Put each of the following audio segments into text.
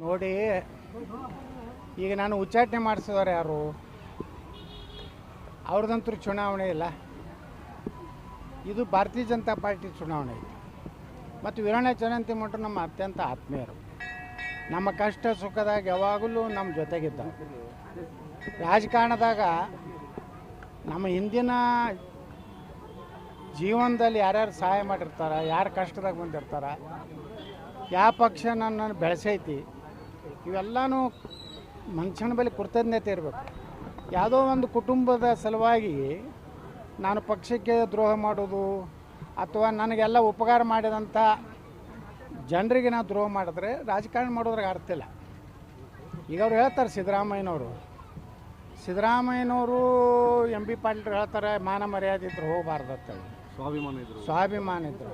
ನೋಡಿ, ಈಗ ನಾನು ಉಚ್ಚಾಟನೆ ಮಾಡಿಸಿದವ್ರು ಯಾರು? ಅವ್ರದಂತೂ ಚುನಾವಣೆ ಇಲ್ಲ. ಇದು ಭಾರತೀಯ ಜನತಾ ಪಾರ್ಟಿ ಚುನಾವಣೆ ಐತಿ. ಮತ್ತು ವೀರಣ್ಣ ಚರಂತಿಮಠರು ನಮ್ಮ ಅತ್ಯಂತ ಆತ್ಮೀಯರು. ನಮ್ಮ ಕಷ್ಟ ಸುಖದಾಗ ಯಾವಾಗಲೂ ನಮ್ಮ ಜೊತೆಗಿದ್ದ. ರಾಜಕಾರಣದಾಗ ನಮ್ಮ ಹಿಂದಿನ ಜೀವನದಲ್ಲಿ ಯಾರ್ಯಾರು ಸಹಾಯ ಮಾಡಿರ್ತಾರೆ, ಯಾರು ಕಷ್ಟದಾಗ ಬಂದಿರ್ತಾರೆ, ಯಾವ ಪಕ್ಷ ನನ್ನನ್ನು ಬೆಳೆಸೈತಿ, ಇವೆಲ್ಲನೂ ಮನುಷ್ಯನ ಬಳಿ ಕೃತಜ್ಞತೆ ಇರಬೇಕು. ಯಾವುದೋ ಒಂದು ಕುಟುಂಬದ ಸಲುವಾಗಿ ನಾನು ಪಕ್ಷಕ್ಕೆ ದ್ರೋಹ ಮಾಡೋದು ಅಥವಾ ನನಗೆಲ್ಲ ಉಪಕಾರ ಮಾಡಿದಂಥ ಜನರಿಗೆ ನಾವು ದ್ರೋಹ ಮಾಡಿದ್ರೆ ರಾಜಕಾರಣ ಮಾಡೋದ್ರಾಗ ಅರ್ಥ ಇಲ್ಲ. ಈಗ ಅವ್ರು ಹೇಳ್ತಾರೆ, ಸಿದ್ದರಾಮಯ್ಯನವರು ಎಂ ಬಿ ಪಾಟೀಲ್ ಹೇಳ್ತಾರೆ ಮಾನ ಮರ್ಯಾದೆ ಇದ್ರು ಹೋಗಬಾರ್ದು ಅಂತೇಳಿ, ಸ್ವಾಭಿಮಾನ ಇದ್ರು.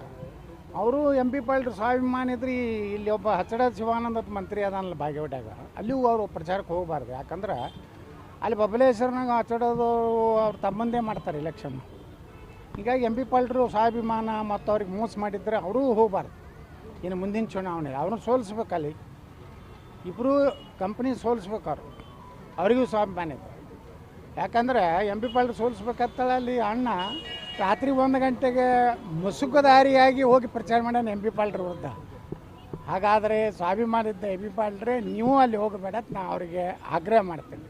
ಅವರು ಎಂ ಬಿ ಪಾಟೀಲ್ ಸ್ವಾಭಿಮಾನ ಇದ್ರಿ. ಇಲ್ಲಿ ಒಬ್ಬ ಹಚ್ಚಡ ಶಿವಾನಂದ ಮಂತ್ರಿ ಅದಾನಲ್ಲ ಬಾಗೇವಾಡ್ಯಾಗ, ಅಲ್ಲಿಯೂ ಅವರು ಪ್ರಚಾರಕ್ಕೆ ಹೋಗಬಾರ್ದು. ಯಾಕಂದ್ರೆ ಅಲ್ಲಿ ಬಬಲೇಶ್ವರನಾಗ ಹಚ್ಚಡೋದು ಅವ್ರು ತಮ್ಮಂದೇ ಮಾಡ್ತಾರೆ ಎಲೆಕ್ಷನ್. ಹೀಗಾಗಿ ಎಂ ಬಿ ಪಾಟೀಲ್ರು ಸ್ವಾಭಿಮಾನ ಮತ್ತು ಅವ್ರಿಗೆ ಮೋಸ ಮಾಡಿದ್ರೆ ಅವರೂ ಹೋಗಬಾರ್ದು. ಇನ್ನು ಮುಂದಿನ ಚುನಾವಣೆ ಅವ್ರನ್ನ ಸೋಲಿಸ್ಬೇಕು. ಅಲ್ಲಿ ಇಬ್ಬರು ಕಂಪ್ನಿ ಸೋಲಿಸ್ಬೇಕು. ಅವ್ರಿಗೂ ಸ್ವಾಭಿಮಾನ ಇದೆ. ಯಾಕಂದ್ರೆ ಎಂ ಬಿ ಪಾಟೀಲ್ ಸೋಲಿಸ್ಬೇಕಂತೇಳಿ ಅಲ್ಲಿ ಅಣ್ಣ ರಾತ್ರಿ 1 ಗಂಟೆಗೆ ಮುಸುಕುದಾರಿಯಾಗಿ ಹೋಗಿ ಪ್ರಚಾರ ಮಾಡ್ಯಾನ ಎಂ ಬಿ ಪಾಟೀಲ್ ವಿರುದ್ಧ. ಹಾಗಾದರೆ ಸ್ವಾಭಿಮಾನ ಇದ್ದ ಎಂ ಬಿ ಪಾಟೀಲ್ರೆ ನೀವು ಅಲ್ಲಿ ಹೋಗಬೇಡ ಅಂತ ನಾ ಅವರಿಗೆ ಆಗ್ರಹ ಮಾಡ್ತೇನೆ.